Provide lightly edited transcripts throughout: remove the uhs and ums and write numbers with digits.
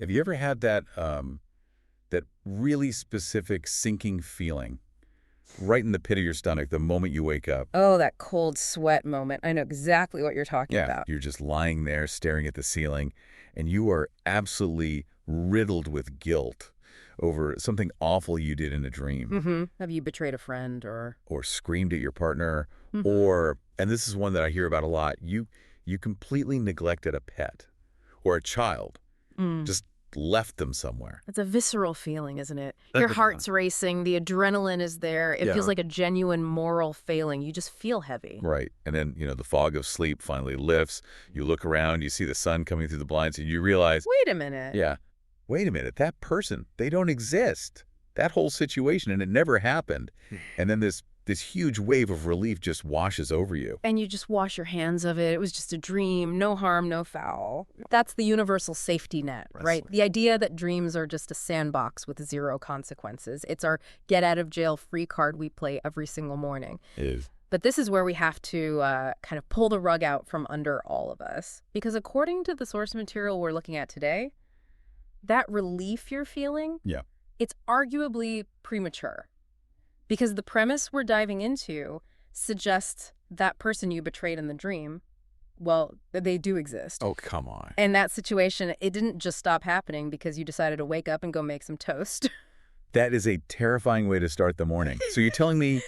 Have you ever had that that really specific sinking feeling right in the pit of your stomach the moment you wake up? Oh, that cold sweat moment. I know exactly what you're talking Yeah, about. you're just lying there staring at the ceiling, and you are absolutely riddled with guilt over something awful you did in a dream, Have you betrayed a friend or... or screamed at your partner, Mhm. or, and this is one that I hear about a lot, you completely neglected a pet or a child, Mm. just left them somewhere. It's a visceral feeling, isn't it? Your heart's racing, the adrenaline is there. It feels Yeah. like a genuine moral failing. You just feel heavy. Right. And then, the fog of sleep finally lifts. You look around, you see the sun coming through the blinds, and you realize, Wait a minute. yeah, wait a minute, that person, they don't exist. That whole situation, and it never happened. And then this huge wave of relief just washes over you. And you just wash your hands of it. It was just a dream. No harm, no foul. That's the universal safety net, right? Wrestling. The idea that dreams are just a sandbox with zero consequences. It's our get-out-of-jail-free card we play every single morning. Is. But this is where we have to kind of pull the rug out from under all of us. Because according to the source material we're looking at today, that relief you're feeling, Yeah. it's arguably premature. Because the premise we're diving into suggests that person you betrayed in the dream, well, they do exist. Oh, come on. And that situation, it didn't just stop happening because you decided to wake up and go make some toast. That is a terrifying way to start the morning. So you're telling me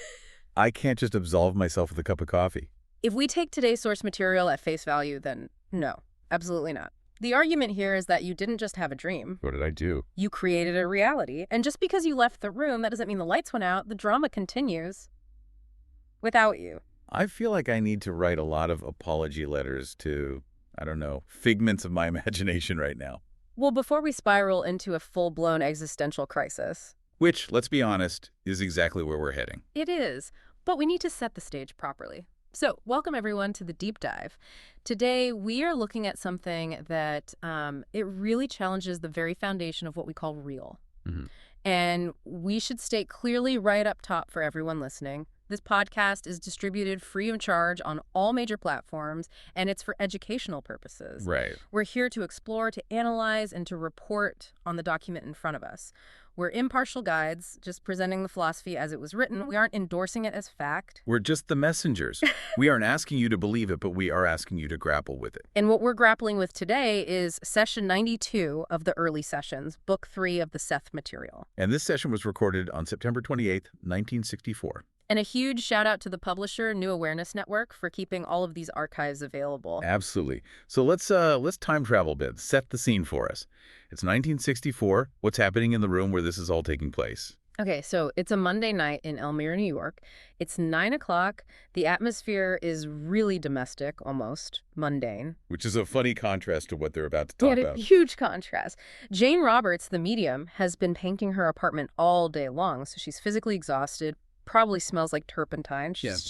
I can't just absolve myself with a cup of coffee? If we take today's source material at face value, then no, absolutely not. The argument here is that you didn't just have a dream. What did I do? You created a reality. And just because you left the room, that doesn't mean the lights went out. The drama continues without you. I feel like I need to write a lot of apology letters to, I don't know, figments of my imagination right now. Well, before we spiral into a full-blown existential crisis. Which, let's be honest, is exactly where we're heading. It is, but we need to set the stage properly. So, welcome everyone to the deep dive. Today, we are looking at something that it really challenges the very foundation of what we call real. Mhm. And we should state clearly right up top for everyone listening, this podcast is distributed free of charge on all major platforms, and it's for educational purposes. Right. We're here to explore, to analyze, and to report on the document in front of us. We're impartial guides, just presenting the philosophy as it was written. We aren't endorsing it as fact. We're just the messengers. We aren't asking you to believe it, but we are asking you to grapple with it. And what we're grappling with today is session 92 of the early sessions, book 3 of the Seth material. And this session was recorded on September 28th, 1964. And a huge shout out to the publisher, New Awareness Network, for keeping all of these archives available. Absolutely. So let's time travel a bit. Set the scene for us. It's 1964. What's happening in the room where this is all taking place? Okay, so it's a Monday night in Elmira, New York. It's 9 o'clock. The atmosphere is really domestic, almost mundane. Which is a funny contrast to what they're about to talk Yeah, about. a huge contrast. Jane Roberts, the medium, has been painting her apartment all day long, so she's physically exhausted, probably smells like turpentine. She's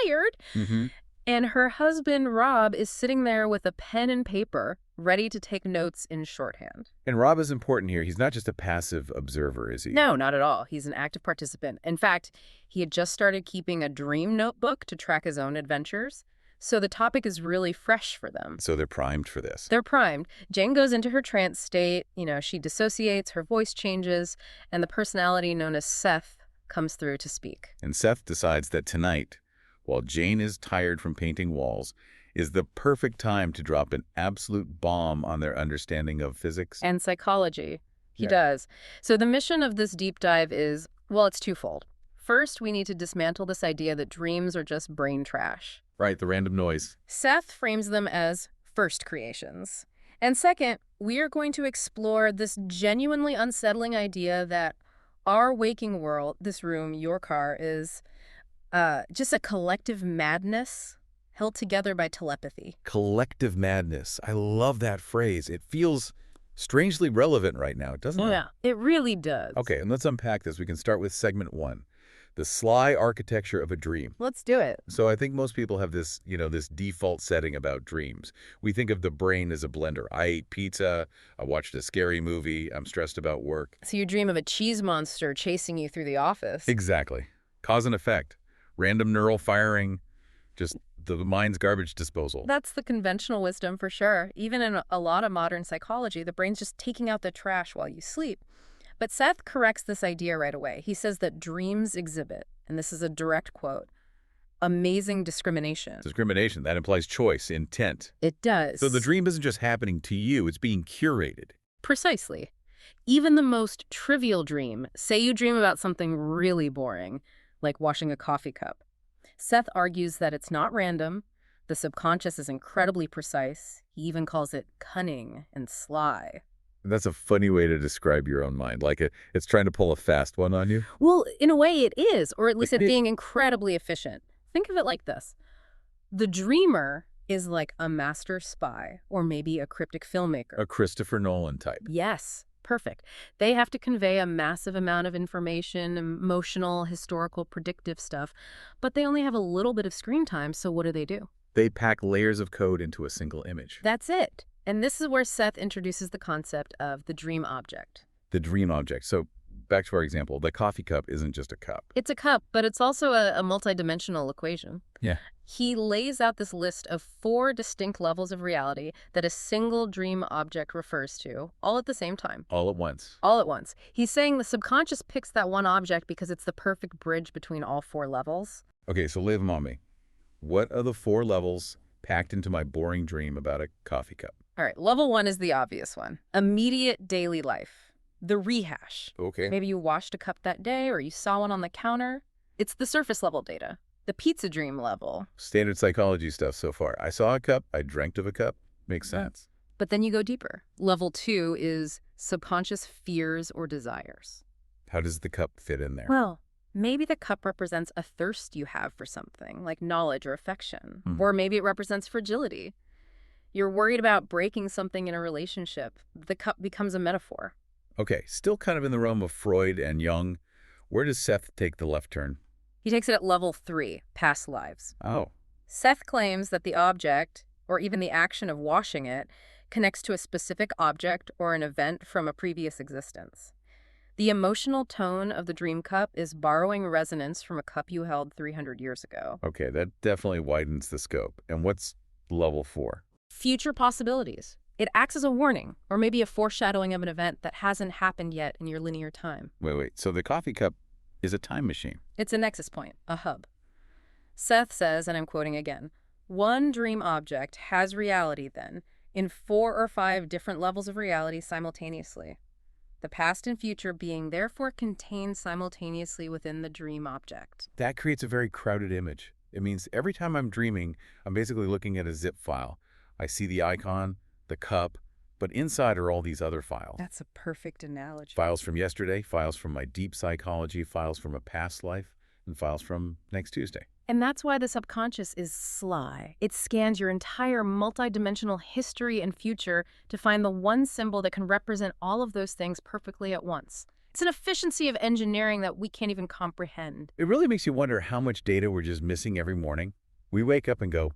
tired. Mm-hmm. And her husband, Rob, is sitting there with a pen and paper, ready to take notes in shorthand. And Rob is important here. He's not just a passive observer, is he? No, not at all. He's an active participant. In fact, he had just started keeping a dream notebook to track his own adventures. So the topic is really fresh for them. So they're primed for this. They're primed. Jane goes into her trance state. She dissociates, her voice changes, and the personality known as Seth comes through to speak. And Seth decides that tonight, while Jane is tired from painting walls, is the perfect time to drop an absolute bomb on their understanding of physics. And psychology. He Yeah. does. So the mission of this deep dive is, well, it's twofold. First, we need to dismantle this idea that dreams are just brain trash. Right, the random noise. Seth frames them as first creations. And second, we are going to explore this genuinely unsettling idea that our waking world, this room, your car, is just a collective madness held together by telepathy. Collective madness. I love that phrase. It feels strangely relevant right now, doesn't it? Yeah, it really does. Okay, and let's unpack this. We can start with segment 1, the sly architecture of a dream. Let's do it. So I think most people have this, this default setting about dreams. We think of the brain as a blender. I ate pizza, I watched a scary movie, I'm stressed about work. So you dream of a cheese monster chasing you through the office. Exactly. Cause and effect. Random neural firing, just the mind's garbage disposal. That's the conventional wisdom for sure. Even in a lot of modern psychology, the brain's just taking out the trash while you sleep. But Seth corrects this idea right away. He says that dreams exhibit, and this is a direct quote, amazing discrimination. Discrimination, that implies choice, intent. It does. So the dream isn't just happening to you, it's being curated. Precisely. Even the most trivial dream, say you dream about something really boring, like washing a coffee cup. Seth argues that it's not random. The subconscious is incredibly precise. He even calls it cunning and sly. That's a funny way to describe your own mind, like it's trying to pull a fast one on you. Well, in a way it is, or at least it's being incredibly efficient. Think of it like this. The dreamer is like a master spy, or maybe a cryptic filmmaker. A Christopher Nolan type. Yes, perfect. They have to convey a massive amount of information, emotional, historical, predictive stuff, but they only have a little bit of screen time, so what do? They pack layers of code into a single image. That's it. And this is where Seth introduces the concept of the dream object. The dream object. So back to our example, the coffee cup isn't just a cup. It's a cup, but it's also a multidimensional equation. Yeah. He lays out this list of 4 distinct levels of reality that a single dream object refers to, all at the same time. All at once. All at once. He's saying the subconscious picks that one object because it's the perfect bridge between all 4 levels. Okay, so lay them on me. What are the 4 levels packed into my boring dream about a coffee cup? All right, level 1 is the obvious one. Immediate daily life. The rehash. Okay. Maybe you washed a cup that day or you saw one on the counter. It's the surface level data. The pizza dream level. Standard psychology stuff so far. I saw a cup, I dreamt of a cup. Makes sense. But then you go deeper. Level 2 is subconscious fears or desires. How does the cup fit in there? Well, maybe the cup represents a thirst you have for something, like knowledge or affection. Or maybe it represents fragility. You're worried about breaking something in a relationship. The cup becomes a metaphor. Okay, still kind of in the realm of Freud and Jung. Where does Seth take the left turn? He takes it at level 3, past lives. Oh. Seth claims that the object, or even the action of washing it, connects to a specific object or an event from a previous existence. The emotional tone of the dream cup is borrowing resonance from a cup you held 300 years ago. Okay, that definitely widens the scope. And what's level 4? Future possibilities. It acts as a warning, or maybe a foreshadowing of an event that hasn't happened yet in your linear time. Wait. So the coffee cup is a time machine. It's a nexus point, a hub. Seth says, and I'm quoting again, one dream object has reality then, in 4 or 5 different levels of reality simultaneously. The past and future being therefore contained simultaneously within the dream object. That creates a very crowded image. It means every time I'm dreaming, I'm basically looking at a zip file. I see the icon, the cup, but inside are all these other files. That's a perfect analogy. Files from yesterday, files from my deep psychology, files from a past life, and files from next Tuesday. And that's why the subconscious is sly. It scans your entire multidimensional history and future to find the one symbol that can represent all of those things perfectly at once. It's an efficiency of engineering that we can't even comprehend. It really makes you wonder how much data we're just missing every morning. We wake up and go,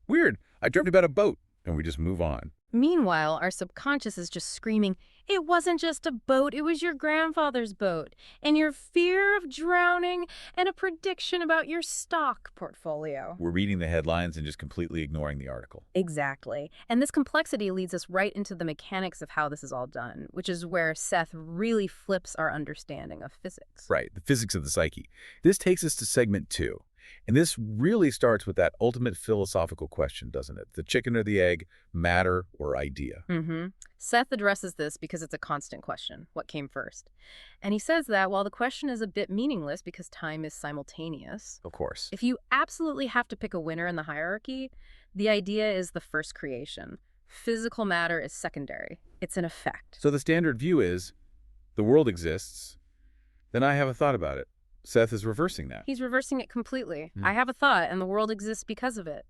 weird, I dreamt about a boat, and we just move on. Meanwhile, our subconscious is just screaming, it wasn't just a boat, it was your grandfather's boat, and your fear of drowning, and a prediction about your stock portfolio. We're reading the headlines and just completely ignoring the article. Exactly. And this complexity leads us right into the mechanics of how this is all done, which is where Seth really flips our understanding of physics. Right, the physics of the psyche. This takes us to segment 2. And this really starts with that ultimate philosophical question, doesn't it? The chicken or the egg, matter or idea? Seth addresses this because it's a constant question. What came first? And he says that while the question is a bit meaningless because time is simultaneous, Of course. if you absolutely have to pick a winner in the hierarchy, the idea is the first creation. Physical matter is secondary. It's an effect. So the standard view is, the world exists, then I have a thought about it. Seth is reversing that. He's reversing it completely. I have a thought, and the world exists because of it.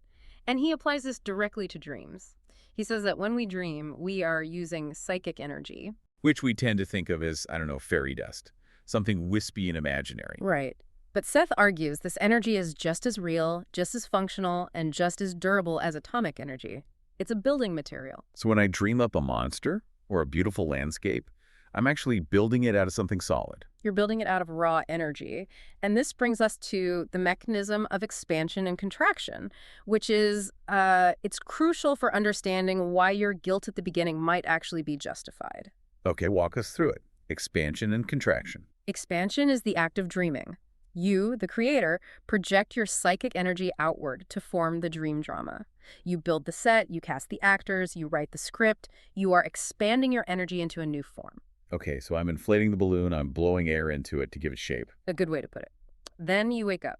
And he applies this directly to dreams. He says that when we dream, we are using psychic energy. Which we tend to think of as, fairy dust. Something wispy and imaginary. Right. But Seth argues this energy is just as real, just as functional, and just as durable as atomic energy. It's a building material. So when I dream up a monster or a beautiful landscape, I'm actually building it out of something solid. You're building it out of raw energy. And this brings us to the mechanism of expansion and contraction, which is, it's crucial for understanding why your guilt at the beginning might actually be justified. Okay, walk us through it. Expansion and contraction. Expansion is the act of dreaming. You, the creator, project your psychic energy outward to form the dream drama. You build the set, you cast the actors, you write the script. You are expanding your energy into a new form. Okay, so I'm inflating the balloon, I'm blowing air into it to give it shape. A good way to put it. Then you wake up,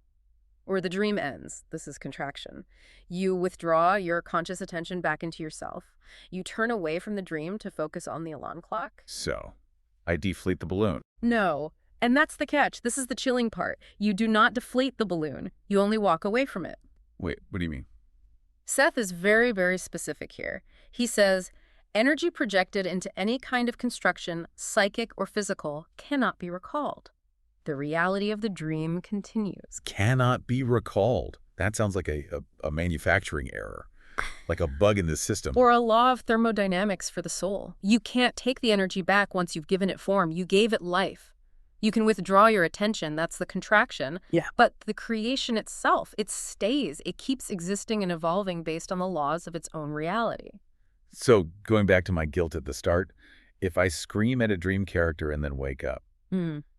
or the dream ends. This is contraction. You withdraw your conscious attention back into yourself. You turn away from the dream to focus on the alarm clock. So, I deflate the balloon. No. And that's the catch. This is the chilling part. You do not deflate the balloon. You only walk away from it. Wait, what do you mean? Seth is very, very specific here. He says, energy projected into any kind of construction, psychic or physical, cannot be recalled. The reality of the dream continues. Cannot be recalled. That sounds like a manufacturing error, like a bug in the system. Or a law of thermodynamics for the soul. You can't take the energy back once you've given it form. You gave it life. You can withdraw your attention, that's the contraction. Yeah. But the creation itself, it stays. It keeps existing and evolving based on the laws of its own reality. So, going back to my guilt at the start, if I scream at a dream character and then wake up,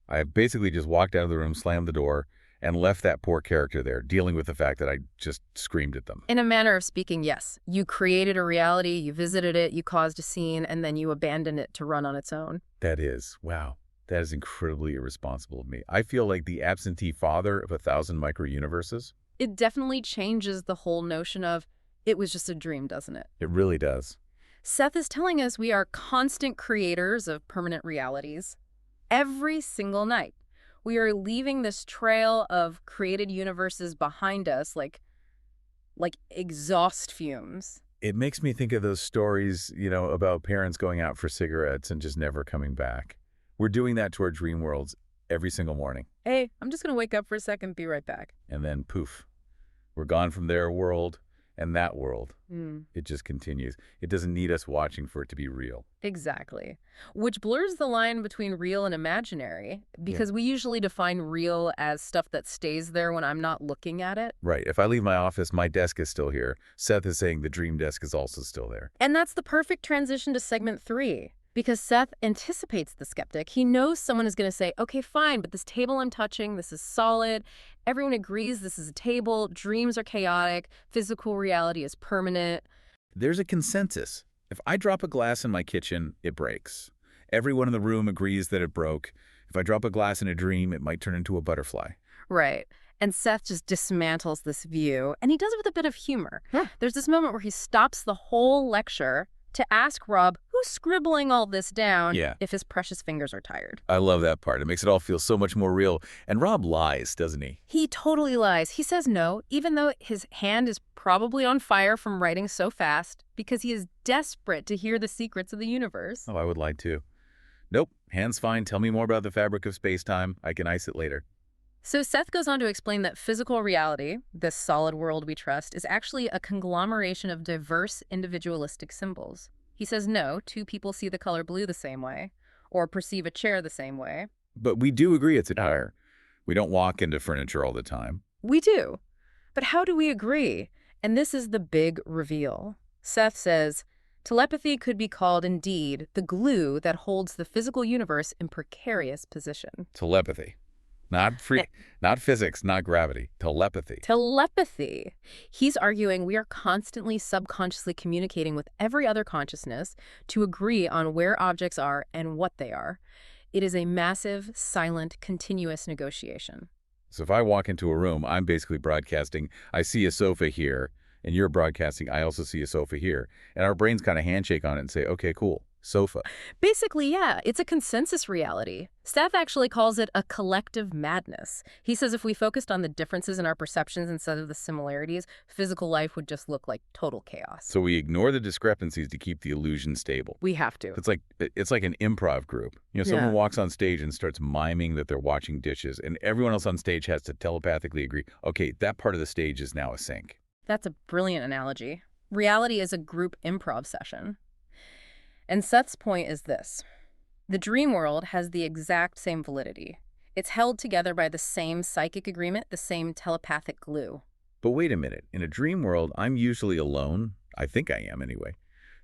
I basically just walked out of the room, slammed the door, and left that poor character there, dealing with the fact that I just screamed at them. In a manner of speaking, yes. You created a reality, you visited it, you caused a scene, and then you abandoned it to run on its own. That is, wow. That is incredibly irresponsible of me. I feel like the absentee father of 1,000 micro-universes. It definitely changes the whole notion of, it was just a dream, doesn't it? It really does. Seth is telling us we are constant creators of permanent realities. Every single night, we are leaving this trail of created universes behind us like exhaust fumes. It makes me think of those stories, about parents going out for cigarettes and just never coming back. We're doing that to our dream worlds every single morning. Hey, I'm just going to wake up for a second, be right back. And then poof, we're gone from their world and that world. It just continues. It doesn't need us watching for it to be real. Exactly. Which blurs the line between real and imaginary, because we usually define real as stuff that stays there when I'm not looking at it. Right. If I leave my office, my desk is still here. Seth is saying the dream desk is also still there. And that's the perfect transition to segment 3. Because Seth anticipates the skeptic. He knows someone is going to say, okay, fine, but this table I'm touching, this is solid. Everyone agrees this is a table. Dreams are chaotic. Physical reality is permanent. There's a consensus. If I drop a glass in my kitchen, it breaks. Everyone in the room agrees that it broke. If I drop a glass in a dream, it might turn into a butterfly. Right. And Seth just dismantles this view, and he does it with a bit of humor. There's this moment where he stops the whole lecture to ask Rob, who's scribbling all this down, if his precious fingers are tired. I love that part. It makes it all feel so much more real. And Rob lies, doesn't he? He totally lies. He says no, even though his hand is probably on fire from writing so fast, because he is desperate to hear the secrets of the universe. Oh, I would lie too. Nope, hand's fine. Tell me more about the fabric of space-time. I can ice it later. So Seth goes on to explain that physical reality, this solid world we trust, is actually a conglomeration of diverse individualistic symbols. He says no, two people see the color blue the same way, or perceive a chair the same way. But we do agree it's a tire. We don't walk into furniture all the time. We do. But how do we agree? And this is the big reveal. Seth says, telepathy could be called, indeed, the glue that holds the physical universe in precarious position. Telepathy. Not physics, not gravity. Telepathy. Telepathy. He's arguing we are constantly subconsciously communicating with every other consciousness to agree on where objects are and what they are. It is a massive, silent, continuous negotiation. So if I walk into a room, I'm basically broadcasting, I see a sofa here, and you're broadcasting, I also see a sofa here. And our brains kind of handshake on it and say, okay, cool. Sofa. Basically, yeah, it's a consensus reality. Seth actually calls it a collective madness. He says if we focused on the differences in our perceptions instead of the similarities, physical life would just look like total chaos. So we ignore the discrepancies to keep the illusion stable. We have to. It's like an improv group. Someone walks on stage and starts miming that they're washing dishes, and everyone else on stage has to telepathically agree, okay, that part of the stage is now a sink. That's a brilliant analogy. Reality is a group improv session. And Seth's point is this. The dream world has the exact same validity. It's held together by the same psychic agreement, the same telepathic glue. But wait a minute. In a dream world, I'm usually alone. I think I am anyway.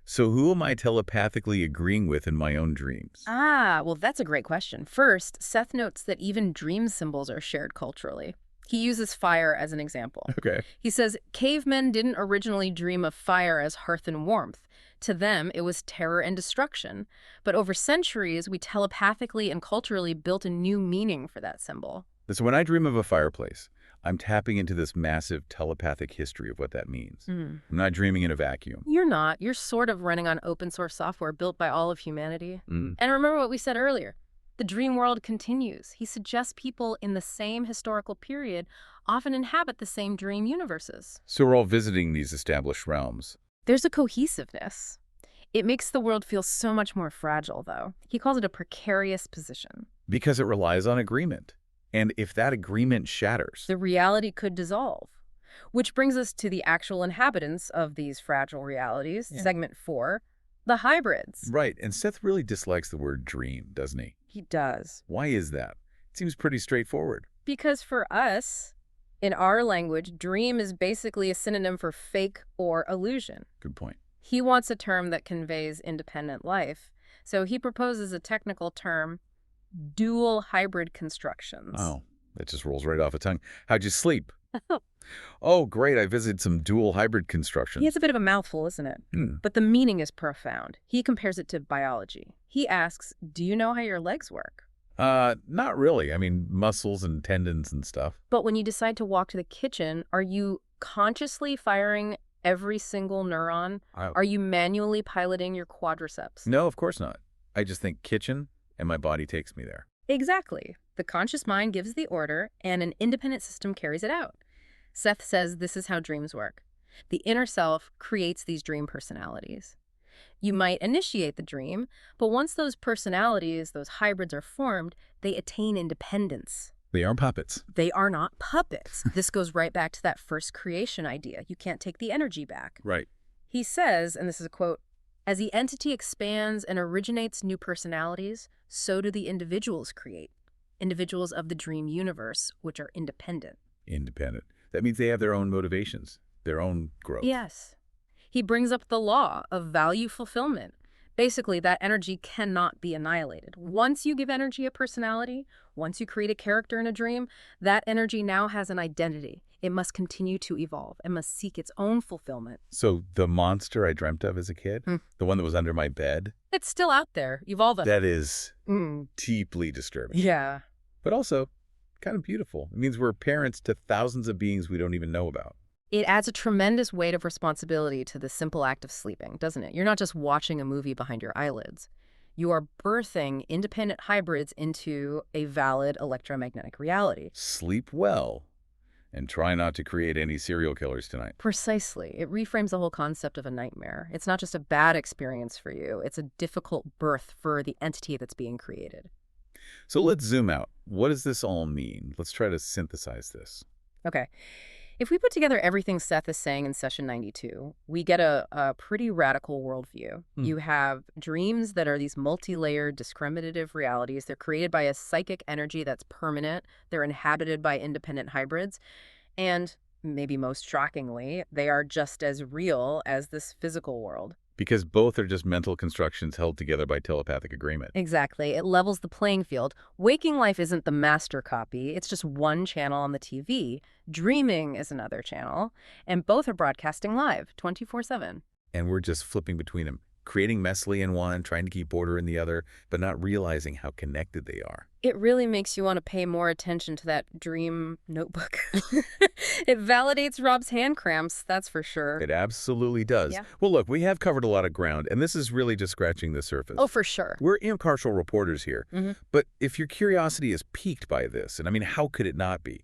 So who am I telepathically agreeing with in my own dreams? Well, that's a great question. First, Seth notes that even dream symbols are shared culturally. He uses fire as an example. Okay. He says cavemen didn't originally dream of fire as hearth and warmth. To them, it was terror and destruction. But over centuries, we telepathically and culturally built a new meaning for that symbol. So when I dream of a fireplace, I'm tapping into this massive telepathic history of what that means. I'm not dreaming in a vacuum. You're not. You're sort of running on open source software built by all of humanity. And remember what we said earlier. The dream world continues. He suggests people in the same historical period often inhabit the same dream universes. So we're all visiting these established realms. There's a cohesiveness. It makes the world feel so much more fragile, though. He calls it a precarious position. Because it relies on agreement. And if that agreement shatters, The reality could dissolve. Which brings us to the actual inhabitants of these fragile realities, segment 4, the hybrids. Right, and Seth really dislikes the word dream, doesn't he? He does. Why is that? It seems pretty straightforward. Because for us, in our language, dream is basically a synonym for fake or illusion. Good point. He wants a term that conveys independent life. So he proposes a technical term, dual hybrid constructions. Oh, that just rolls right off the tongue. How'd you sleep? Oh, great, I visited some dual hybrid constructions. He has a bit of a mouthful, isn't it? But the meaning is profound. He compares it to biology. He asks, do you know how your legs work? Not really. I mean, muscles and tendons and stuff. But when you decide to walk to the kitchen, are you consciously firing every single neuron? Are you manually piloting your quadriceps? No, of course not. I just think kitchen, and my body takes me there. Exactly. The conscious mind gives the order, and an independent system carries it out. Seth says this is how dreams work. The inner self creates these dream personalities. You might initiate the dream, but once those personalities, those hybrids are formed, they attain independence. They are puppets. They are not puppets. This goes right back to that first creation idea. You can't take the energy back. Right. He says, and this is a quote, as the entity expands and originates new personalities, so do the individuals create. Individuals of the dream universe, which are independent. Independent. That means they have their own motivations, their own growth. Yes. He brings up the law of value fulfillment. Basically, that energy cannot be annihilated. Once you give energy a personality, once you create a character in a dream, that energy now has an identity. It must continue to evolve. It must seek its own fulfillment. So the monster I dreamt of as a kid, the one that was under my bed, it's still out there, evolving. that is deeply disturbing. Yeah. But also kind of beautiful. It means we're parents to thousands of beings we don't even know about. It adds a tremendous weight of responsibility to the simple act of sleeping, doesn't it? You're not just watching a movie behind your eyelids. You are birthing independent hybrids into a valid electromagnetic reality. Sleep well and try not to create any serial killers tonight. Precisely. It reframes the whole concept of a nightmare. It's not just a bad experience for you. It's a difficult birth for the entity that's being created. So let's zoom out. What does this all mean? Let's try to synthesize this. Okay. If we put together everything Seth is saying in session 92, we get a pretty radical worldview. You have dreams that are these multi-layered discriminative realities. They're created by a psychic energy that's permanent. They're inhabited by independent hybrids. And maybe most shockingly, they are just as real as this physical world. Because both are just mental constructions held together by telepathic agreement. Exactly. It levels the playing field. Waking life isn't the master copy. It's just one channel on the TV. Dreaming is another channel. And both are broadcasting live, 24/7. And we're just flipping between them, creating messily in one, trying to keep order in the other, but not realizing how connected they are. It really makes you want to pay more attention to that dream notebook. It validates Rob's hand cramps, that's for sure. It absolutely does. Yeah. Well, look, we have covered a lot of ground, and this is really just scratching the surface. Oh, for sure. We're impartial reporters here. But if your curiosity is piqued by this, and I mean, how could it not be?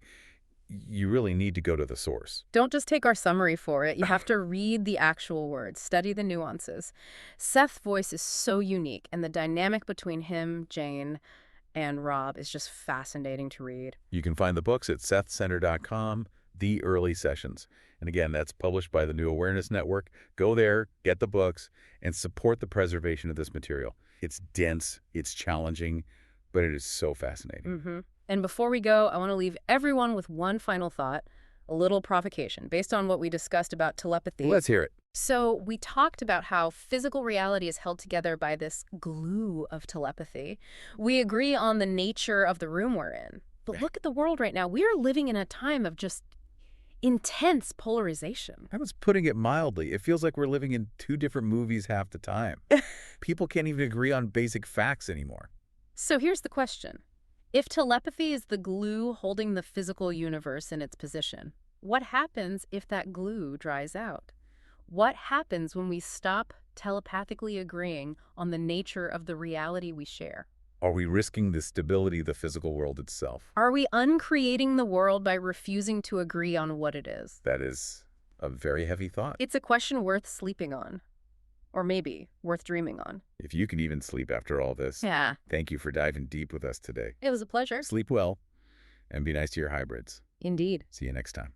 You really need to go to the source. Don't just take our summary for it. You have to read the actual words, study the nuances. Seth's voice is so unique, and the dynamic between him, Jane, and Rob is just fascinating to read. You can find the books at sethcenter.com, The Early Sessions. And again, that's published by the New Awareness Network. Go there, get the books, and support the preservation of this material. It's dense, it's challenging, but it is so fascinating. And before we go, I want to leave everyone with one final thought, a little provocation, based on what we discussed about telepathy. Let's hear it. So we talked about how physical reality is held together by this glue of telepathy. We agree on the nature of the room we're in. But look at the world right now. We are living in a time of just intense polarization. I was putting it mildly. It feels like we're living in two different movies half the time. People can't even agree on basic facts anymore. So here's the question. If telepathy is the glue holding the physical universe in its position, what happens if that glue dries out? What happens when we stop telepathically agreeing on the nature of the reality we share? Are we risking the stability of the physical world itself? Are we uncreating the world by refusing to agree on what it is? That is a very heavy thought. It's a question worth sleeping on. Or maybe worth dreaming on. If you can even sleep after all this. Yeah. Thank you for diving deep with us today. It was a pleasure. Sleep well and be nice to your hybrids. Indeed. See you next time.